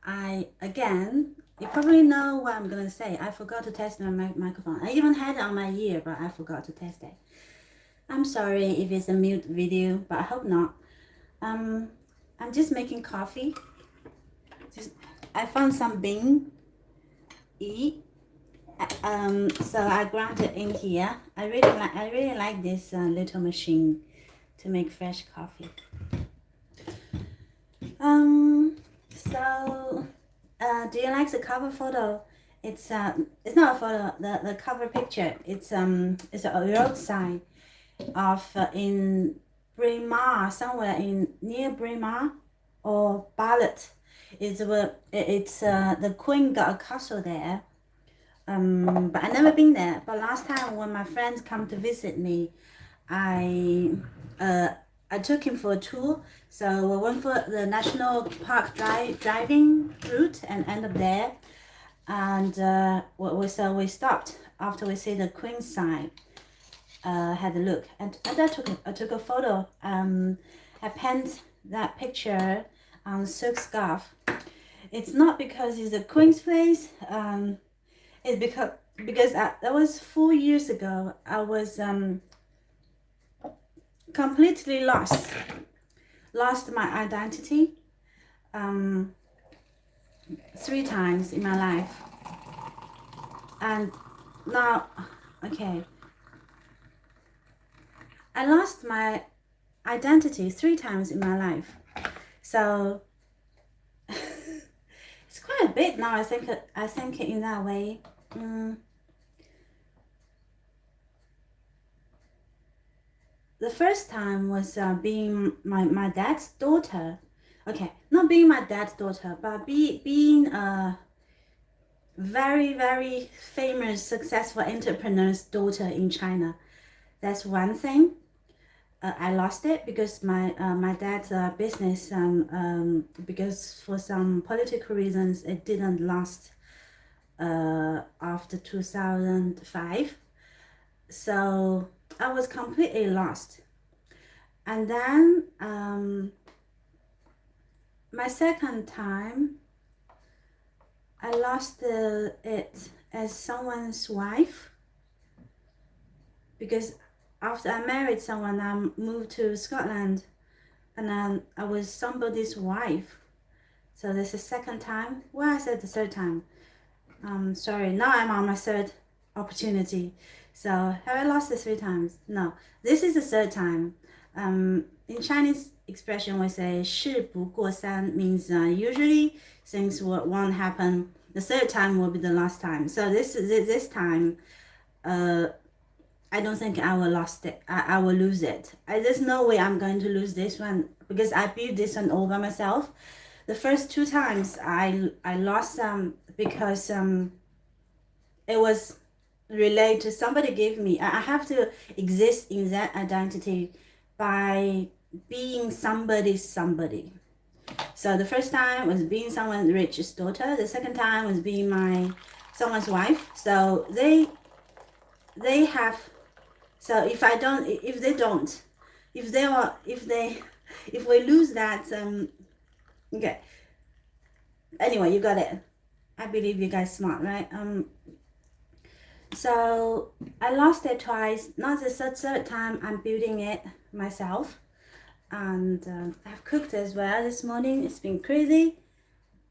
You probably know what I'm gonna say. I forgot to test my microphone. I even had it on my ear, but I forgot to test it. I'm sorry if it's a mute video, but I hope not. Um, I'm just making coffee. Just, I found some bean e. So I ground it in here. I really like this little machine to make fresh coffee. So do you like the cover photo? It's not a photo. The cover picture. It's a roadside of in Braemar, somewhere in near Braemar or Barlet. It's the Queen got a castle there. But I never been there. But last time when my friends come to visit me, I uh I took him for a tour. So we went for the national park driving route and end up there. And so we stopped after we see the Queen sign. Had a look and I took a photo. I penned that picture on silk scarf. It's not because it's a Queen's place. It's because that was 4 years ago. I was completely lost my identity um, 3 times in my life, and now, okay, I lost my identity 3 times in my life, so it's quite a bit now. I think in that way. The first time was being my dad's daughter. Okay, not being my dad's daughter, but being a very, very famous, successful entrepreneur's daughter in China. That's one thing. I lost it because my dad's business, because for some political reasons, it didn't last after 2005. So I was completely lost. And then my second time, I lost it as someone's wife because after I married someone, I moved to Scotland, and then I was somebody's wife. So this is the second time. Well, I said the third time. Sorry, now I'm on my third opportunity. So have I lost it 3 times? No, this is the third time. In Chinese expression, we say 事不过三 means usually things won't happen. The third time will be the last time. So this time, I don't think I will lost it. I will lose it. There's no way I'm going to lose this one because I built this one all by myself. The first 2 times I lost because it was related to somebody gave me. I have to exist in that identity by being somebody. So the first time was being someone rich's daughter. The second time was being someone's wife. So they have. So if we lose that, okay. Anyway, you got it. I believe you guys smart, right? So I lost it twice. Not the third time. I'm building it myself, and I've cooked as well this morning. It's been crazy,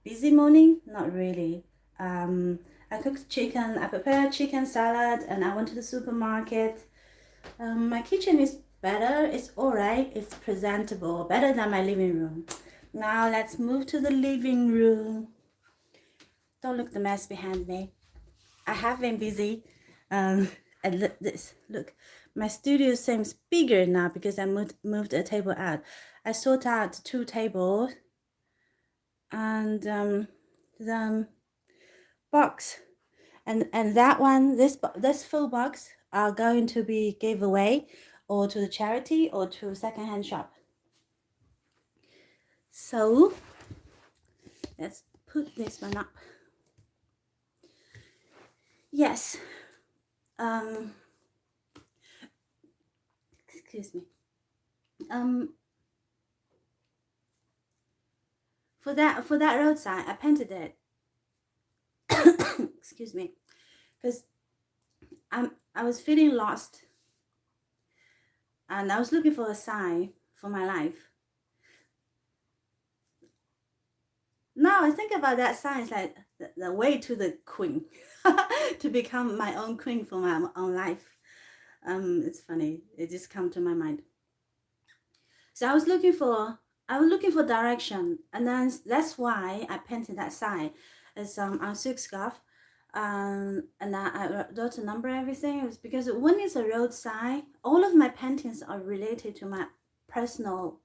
busy morning. Not really. I cooked chicken. I prepared chicken salad, and I went to the supermarket. My kitchen is better. It's alright. It's presentable. Better than my living room. Now let's move to the living room. Don't look the mess behind me. I have been busy. And this, look, my studio seems bigger now because I moved a table out. I sort out 2 tables and the box, and that one, this full box are going to be gave away or to the charity or to secondhand shop. So let's put this one up. Yes. Excuse me. for that roadside, I painted it. Excuse me, because I was feeling lost, and I was looking for a sign for my life. Now I think about that sign, it's like the way to the queen, to become my own queen for my own life. It's funny. It just come to my mind. So I was looking for direction, and then that's why I painted that sign. It's on silk scarf, and I wrote a number everything. It was because when it's a road sign, all of my paintings are related to my personal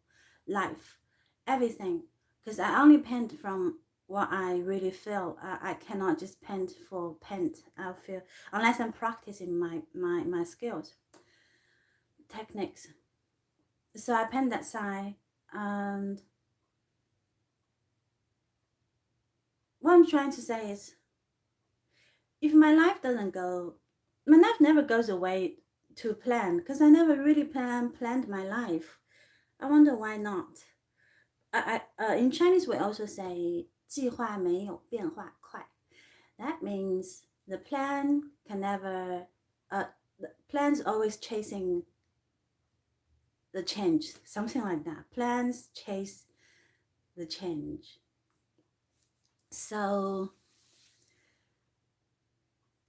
life, everything. Because I only paint from what I really feel. I cannot just paint for paint. I feel unless I'm practicing my skills, techniques. So I paint that side, and what I'm trying to say is, if my life doesn't go, my life never goes away to plan, because I never really planned my life. I wonder why not. In Chinese we also say 计划没有变化快. That means the plan can never, the plan's always chasing the change, something like that. Plans chase the change. So,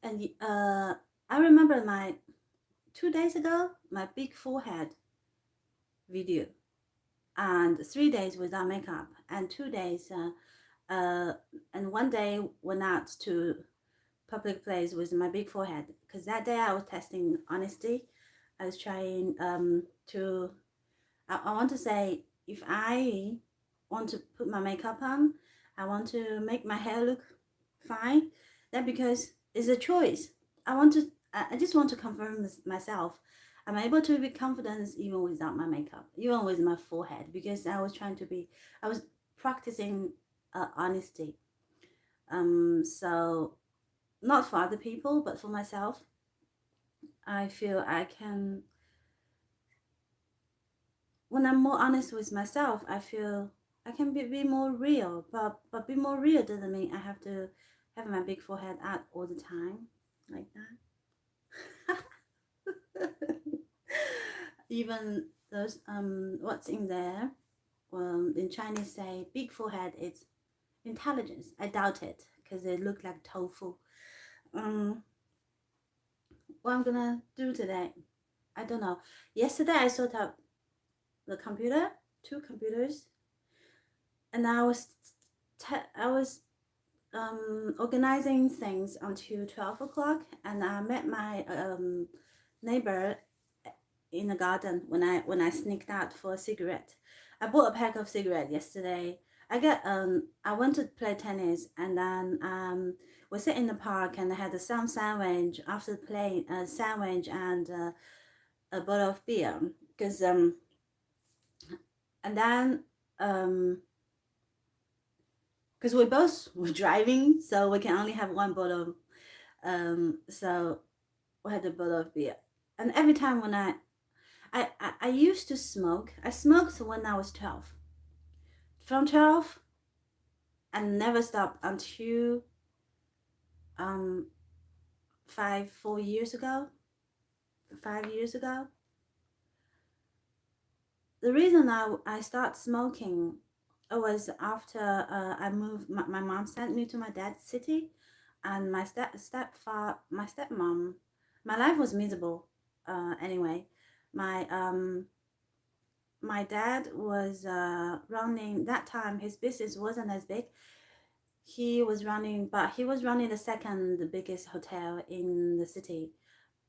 and I remember 2 days ago, my big forehead video, and 3 days without makeup, and 2 days, and one day went out to public place with my big forehead, because that day I was testing honesty. I was trying to, I want to say, if I want to put my makeup on, I want to make my hair look fine, then because it's a choice. I just want to confirm myself. I'm able to be confident even without my makeup, even with my forehead, because I was practicing honesty. So not for other people, but for myself. I feel I can, when I'm more honest with myself, I feel I can be more real. But be more real doesn't mean I have to have my big forehead out all the time like that. Even those what's in there, in Chinese say big forehead is intelligence. I doubt it, because they look like tofu. What I'm gonna do today, I don't know. Yesterday I set up the computer, two computers, and I was organizing things until 12 o'clock, and I met my neighbor in the garden when I sneaked out for a cigarette. I bought a pack of cigarettes yesterday. I went to play tennis, and then we sit in the park and I had some sandwich after playing, a sandwich and a bottle of beer, because and then because we both were driving, so we can only have one bottle. So we had a bottle of beer, and every time when I used to smoke. I smoked when I was 12. From 12, I never stopped until 4 years ago. 5 years ago. The reason I started smoking was after I moved. My mom sent me to my dad's city, and my stepmom. My life was miserable. Anyway, my my dad was running that time. His business wasn't as big. He was running the second biggest hotel in the city.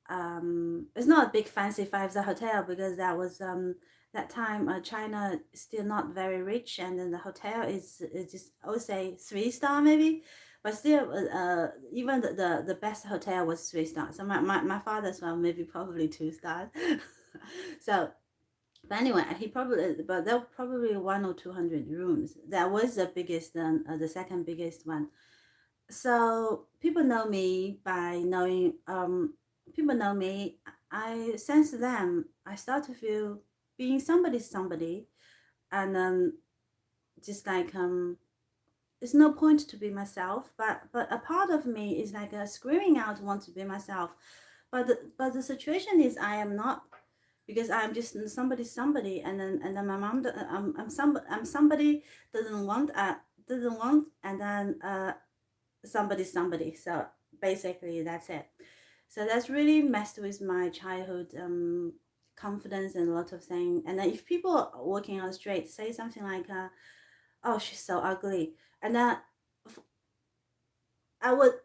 It's not a big fancy five-star hotel, because that was that time China still not very rich, and then the hotel is just, I would say, 3-star maybe, but still even the best hotel was 3 stars. So my father's one maybe probably 2 stars. So but anyway, but there were probably 100 or 200 rooms. That was the biggest, the second biggest one. So people know me by knowing, people know me. I sense them. I start to feel being somebody, and just like it's no point to be myself, but a part of me is like screaming out want to be myself, but the situation is I am not, because I'm just somebody, and then my mom I'm somebody doesn't want, and then somebody. So basically that's it. So that's really messed with my childhood confidence and a lot of things. And then if people walking on the street say something like oh, she's so ugly, and then I would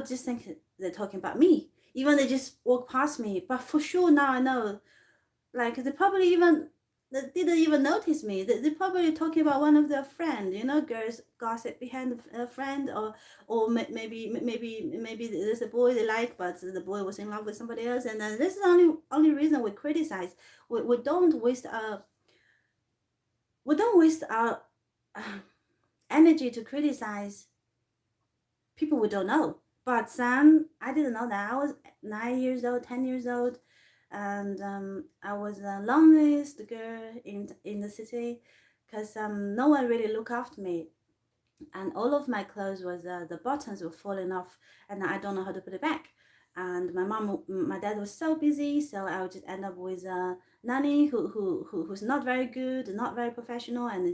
just think they're talking about me, even they just walk past me. But for sure now I know, like they probably even they didn't even notice me. They probably talking about one of their friend. You know, girls gossip behind a friend, or maybe there's a boy they like, but the boy was in love with somebody else, and then this is the only reason we criticize. We don't waste our energy to criticize people we don't know. But then I didn't know that. I was 9 years old, 10 years old, and I was the loneliest girl in the city, because no one really looked after me, and all of my clothes was the buttons were falling off, and I don't know how to put it back. And my dad was so busy, so I would just end up with a nanny who's not very good, not very professional, and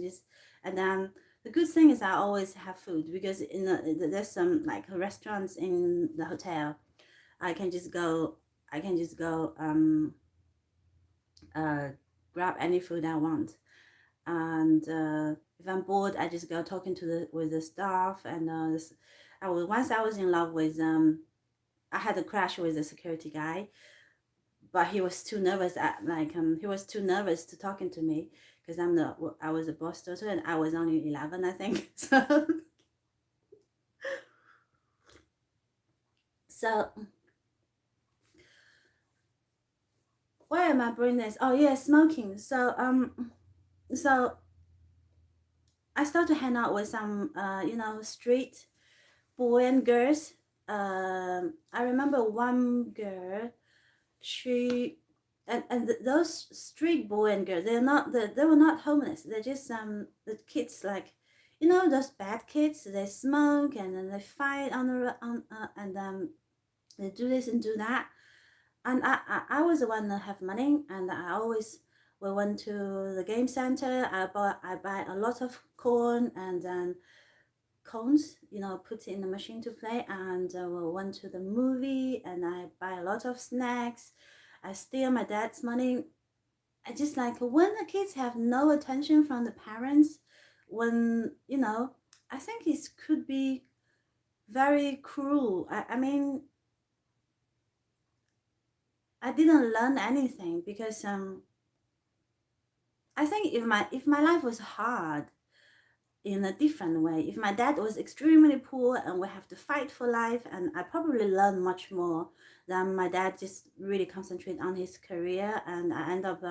then the good thing is I always have food, because there's some like restaurants in the hotel. I can just go I can just go uh, grab any food I want, and if I'm bored, I just go talking to the staff. And once I was in love with I had a crash with a security guy, but he was too nervous. He was too nervous to talking to me, because I was a boss daughter, and I was only 11, I think. So why am I bringing this? Oh yeah, smoking. So I started to hang out with some street boy and girls. I remember one girl. She those street boy and girl, they were not homeless. They're just the kids, like, those bad kids. They smoke, and then they fight and they do this and do that. And I was the one that have money, and we went to the game center. I buy a lot of corn, and then cones, put it in the machine to play, and we went to the movie, and I buy a lot of snacks. I steal my dad's money. I just like when the kids have no attention from the parents, when, I think it could be very cruel. I mean, I didn't learn anything, because I think if my life was hard in a different way, if my dad was extremely poor and we have to fight for life, and I probably learned much more than my dad just really concentrate on his career, and I end up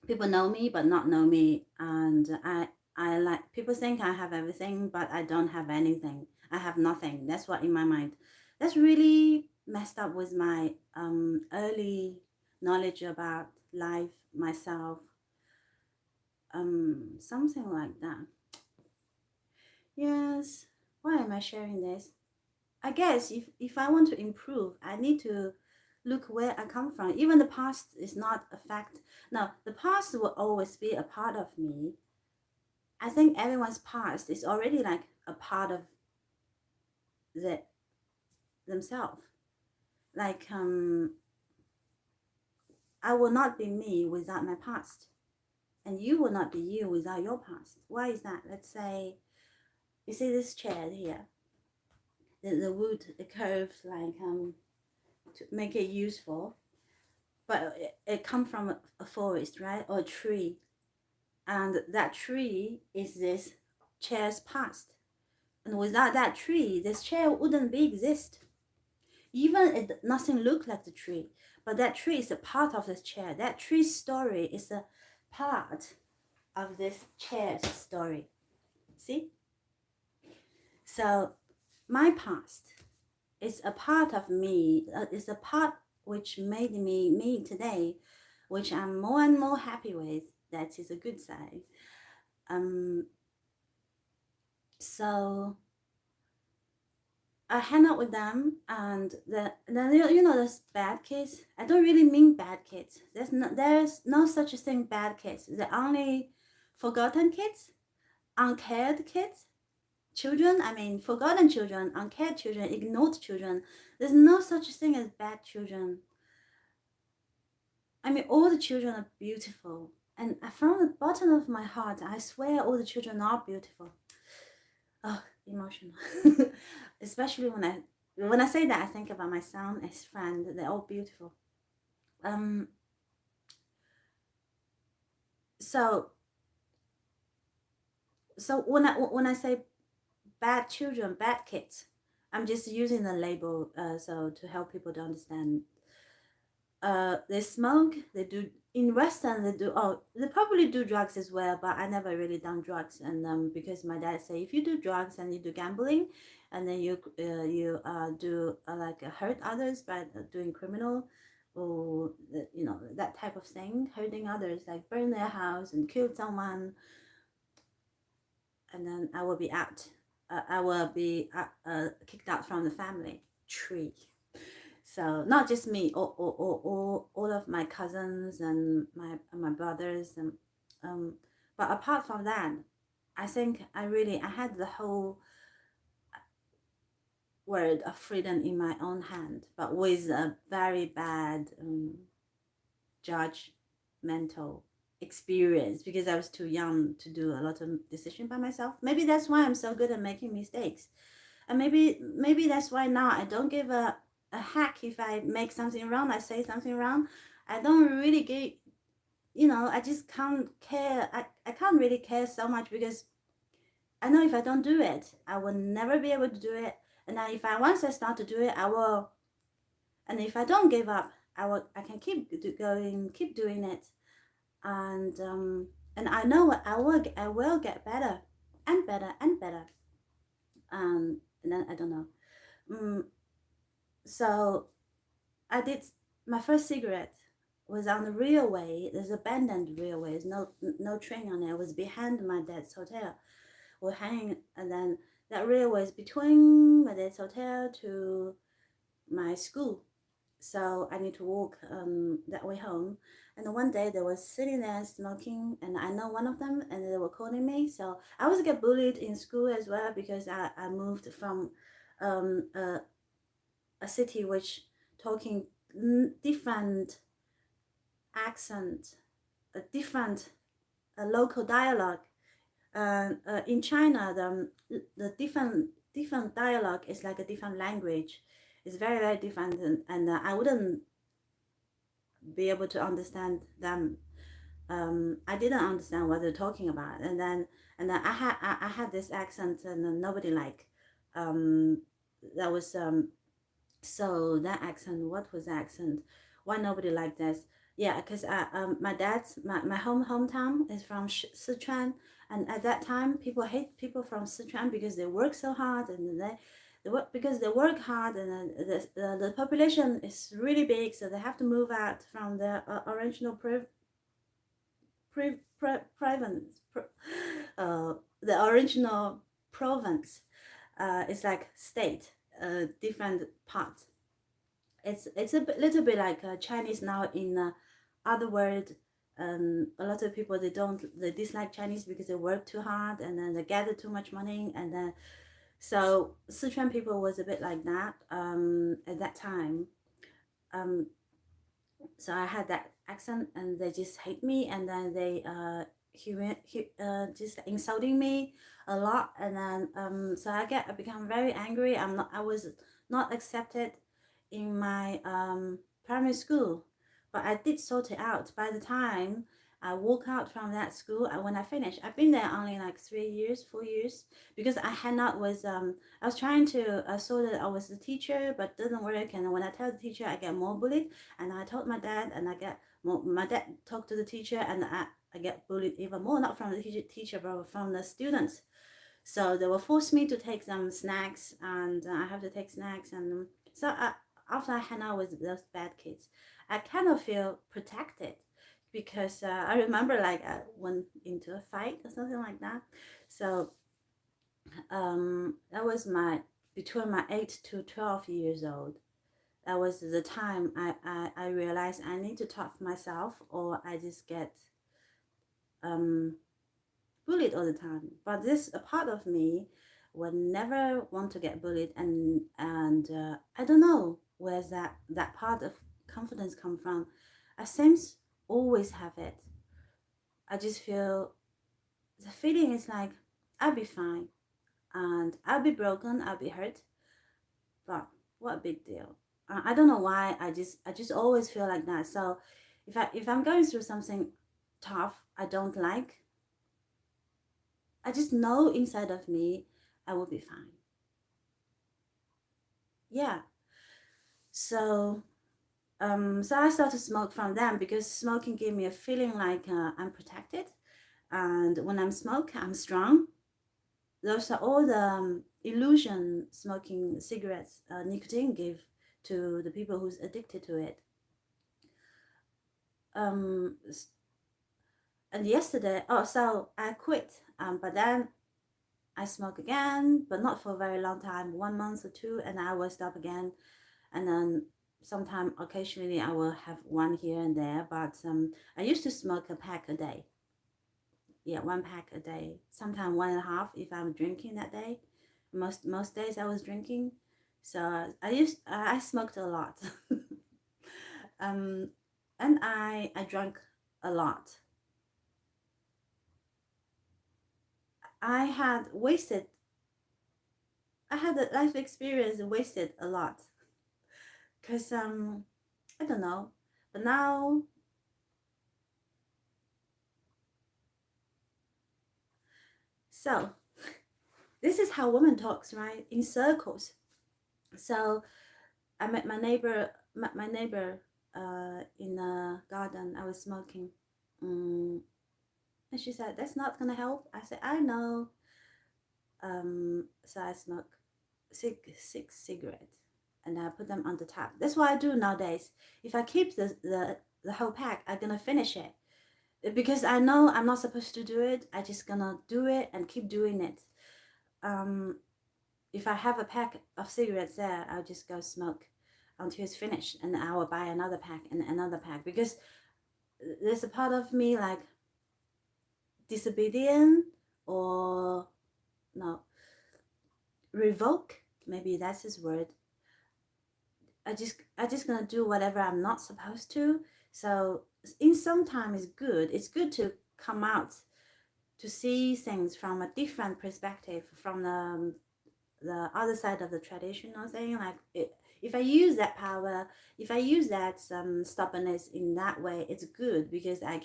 people know me but not know me, and I like, people think I have everything, but I don't have anything. I have nothing. That's what in my mind. That's really messed up with my early knowledge about life, myself, something like that. Yes. Why am I sharing this? I guess if I want to improve, I need to look where I come from. Even the past is not a fact. No, the past will always be a part of me. I think everyone's past is already like a part of the themselves. Like I will not be me without my past, and you will not be you without your past. Why is that? Let's say you see this chair here. The wood, the curved, like to make it useful, but it come from a forest, right, or a tree, and that tree is this chair's past, and without that tree this chair wouldn't be exist. Even it nothing look like the tree, but that tree is a part of this chair. That tree's story is a part of this chair's story. See? So my past is a part of me, is a part which made me me today, which I'm more and more happy with. That is a good side. Um, So I hang out with them, and then you know those bad kids. I don't really mean bad kids. There's no such a thing bad kids. They're only forgotten kids, uncared kids, children. I mean, forgotten children, uncared children, ignored children. There's no such thing as bad children. I mean, all the children are beautiful, and from the bottom of my heart, I swear all the children are beautiful. Oh, emotional. Especially when I say that, I think about my son, his friend. They're all beautiful. Um. So when I say bad children, bad kids, I'm just using the label so to help people to understand. They smoke. They do in Western. They do. Oh, they probably do drugs as well. But I never really done drugs, and because my dad say if you do drugs and you do gambling, and then you do like hurt others by doing criminal, or that type of thing, hurting others, like burn their house and kill someone, and then I will be out. I will be kicked out from the family tree. So not just me, all of my cousins and my brothers, and but apart from that, I think I had the whole world of freedom in my own hand, but with a very bad judgmental experience because I was too young to do a lot of decision by myself. Maybe that's why I'm so good at making mistakes, and maybe that's why now I don't give a heck if I make something wrong, I say something wrong. I don't really get, I just can't care. I can't really care so much because I know if I don't do it, I will never be able to do it. And then if I once I start to do it, I will. And if I don't give up, I can keep going, keep doing it, and I know I will get better and better and better. And then I don't know. So I did my first cigarette was on the railway. There's abandoned railway. There's no train on it. It was behind my dad's hotel. We're hanging, and then that railway is between my dad's hotel to my school. So I need to walk that way home. And one day they were sitting there smoking, and I know one of them, and they were calling me. So I was get bullied in school as well because I moved from um, a city which talking different accent, a different local dialogue. In China, the different dialogue is like a different language. It's very very different, and I wouldn't be able to understand them. I didn't understand what they're talking about, and then I had this accent, and then nobody like that was so that accent, what was the accent? Why nobody liked this? Yeah, because my dad's my hometown is from Sichuan, and at that time people hate people from Sichuan because they work so hard, and they work because they work hard, and the population is really big, so they have to move out from their original province, the original province. It's like state, different parts. It's a little bit like Chinese now in other world. A lot of people they dislike Chinese because they work too hard and then they gather too much money, and then so Sichuan people was a bit like that at that time. Um, so I had that accent, and they just hate me, and then they just insulting me a lot, and then so I become very angry. I was not accepted in my primary school, but I did sort it out. By the time I walk out from that school, when I finished, I've been there only like 3 years, 4 years, because I had not was I was trying to so that I was the teacher, but didn't work. And when I tell the teacher, I get more bullied. And I told my dad, and I get more. My dad talked to the teacher, and I get bullied even more, not from the teacher, but from the students. So they will force me to take some snacks, and I have to take snacks. And after I hang out with those bad kids, I kind of feel protected because I remember like I went into a fight or something like that. So That was my between my 8 to 12 years old. That was the time I realized I need to talk to myself, or I just get um, bullied all the time. But this a part of me would never want to get bullied, and I don't know where's that part of confidence come from. I seems always have it. I just feel the feeling is like I'll be fine and I'll be broken, I'll be hurt, but what a big deal. I don't know why. I just always feel like that. So if I'm going through something tough I don't like, I just know inside of me I will be fine. Yeah. So so I started to smoke from them because smoking gave me a feeling like I'm protected, and when I'm smoke I'm strong. Those are all the illusion smoking cigarettes nicotine give to the people who's addicted to it. Um, and yesterday, oh, so I quit. But then I smoke again, but not for a very long time, 1 month or two, and I will stop again. And then sometime occasionally I will have one here and there. But I used to smoke a pack a day. Yeah, one pack a day. Sometimes one and a half if I'm drinking that day. Most days I was drinking, so I smoked a lot. um, and I drank a lot. I had wasted. I had a life experience wasted a lot because I don't know, but now so this is how woman talks, right? In circles. So I met my neighbor in the garden. I was smoking. And she said, "That's not gonna help." I said, "I know." So I smoke six cigarettes, and I put them on the top. That's what I do nowadays. If I keep the whole pack, I'm gonna finish it because I know I'm not supposed to do it. I just gonna do it and keep doing it. Um, if I have a pack of cigarettes there, I'll just go smoke until it's finished, and I will buy another pack and another pack because there's a part of me like disobedient or no revoke, maybe that's his word. I just gonna do whatever I'm not supposed to. So in some time it's good. It's good to come out to see things from a different perspective, from the other side of the traditional thing. Like if I use that power, if I use that stubbornness in that way, it's good because I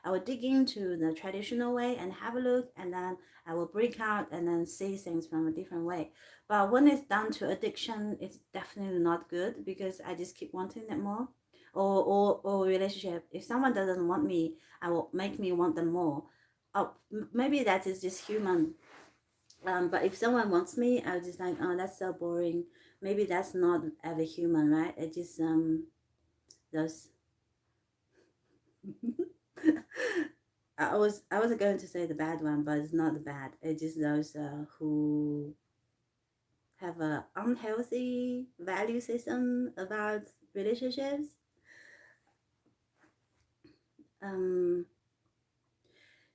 will dig into the traditional way and have a look, and then I will break out and then see things from a different way. But when it's done to addiction, it's definitely not good because I just keep wanting it more. Or relationship. If someone doesn't want me, I will make me want them more. Oh, maybe that is just human. But if someone wants me, I'll just like, oh, that's so boring. Maybe that's not every human, right? It just those. I was going to say the bad one, but it's not the bad. It's just those who have a unhealthy value system about relationships. Um,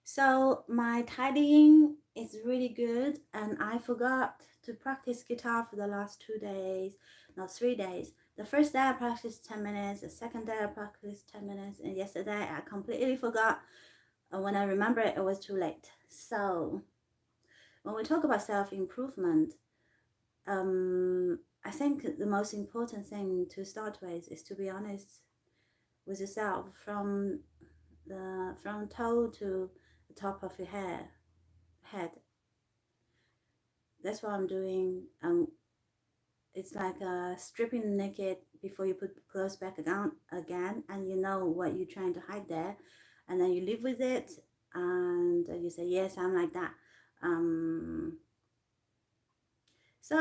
So my tidying is really good, and I forgot to practice guitar for the last 2 days, no 3 days. The first day I practiced 10 minutes, the second day I practiced 10 minutes, and yesterday I completely forgot. And when I remember it, it was too late. So when we talk about self-improvement, I think the most important thing to start with is to be honest with yourself from toe to the top of your head. That's what I'm doing. It's like stripping naked before you put clothes back down again, and you know what you're trying to hide there, and then you live with it, and you say, "Yes, I'm like that." Um, so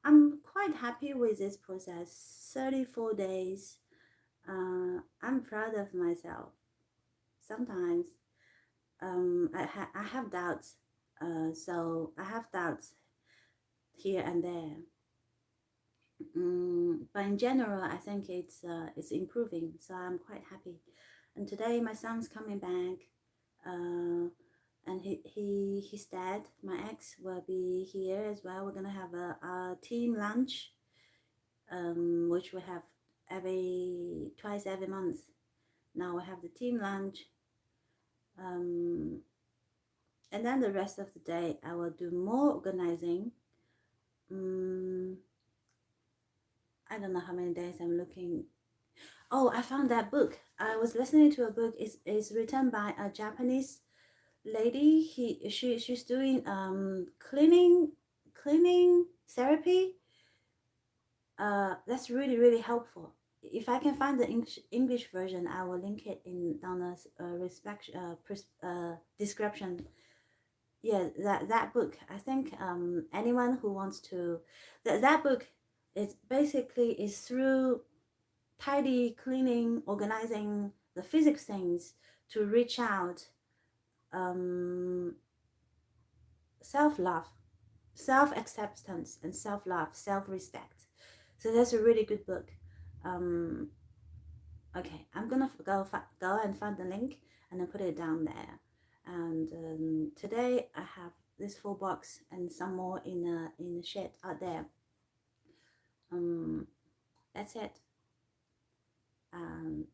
I'm quite happy with this process. 34 days. I'm proud of myself. Sometimes I have doubts. So I have doubts here and there. But in general, I think it's improving, so I'm quite happy. And today my son's coming back, and his dad, my ex, will be here as well. We're gonna have a team lunch, which we have twice every month. Now we have the team lunch, um, and then the rest of the day I will do more organizing. I don't know how many days I'm looking. Oh, I found that book. I was listening to a book. It's written by a Japanese lady. She's doing cleaning therapy. That's really helpful. If I can find the English version, I will link it in down the description. Yeah, that book. I think anyone who wants to that book is basically is through tidy, cleaning, organizing the physics things to reach out, self-love, self-acceptance, and self-love, self-respect. So that's a really good book. Um, okay, I'm gonna go and find the link and then put it down there. And today I have this full box and some more in the shed out there. That's it. Um,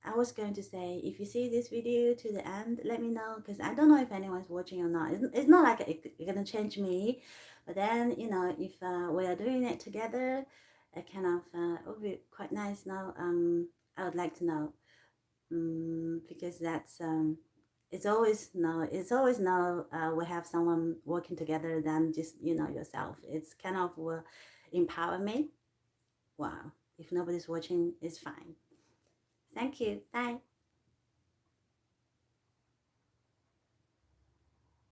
I was going to say, if you see this video to the end, let me know, because I don't know if anyone's watching or not. It's not like it's gonna change me, but then if we are doing it together, it kind of it would be quite nice. Now, I would like to know, because that's it's always now we have someone working together than just yourself. It's kind of empower me. Wow, if nobody's watching, it's fine. Thank you. Bye.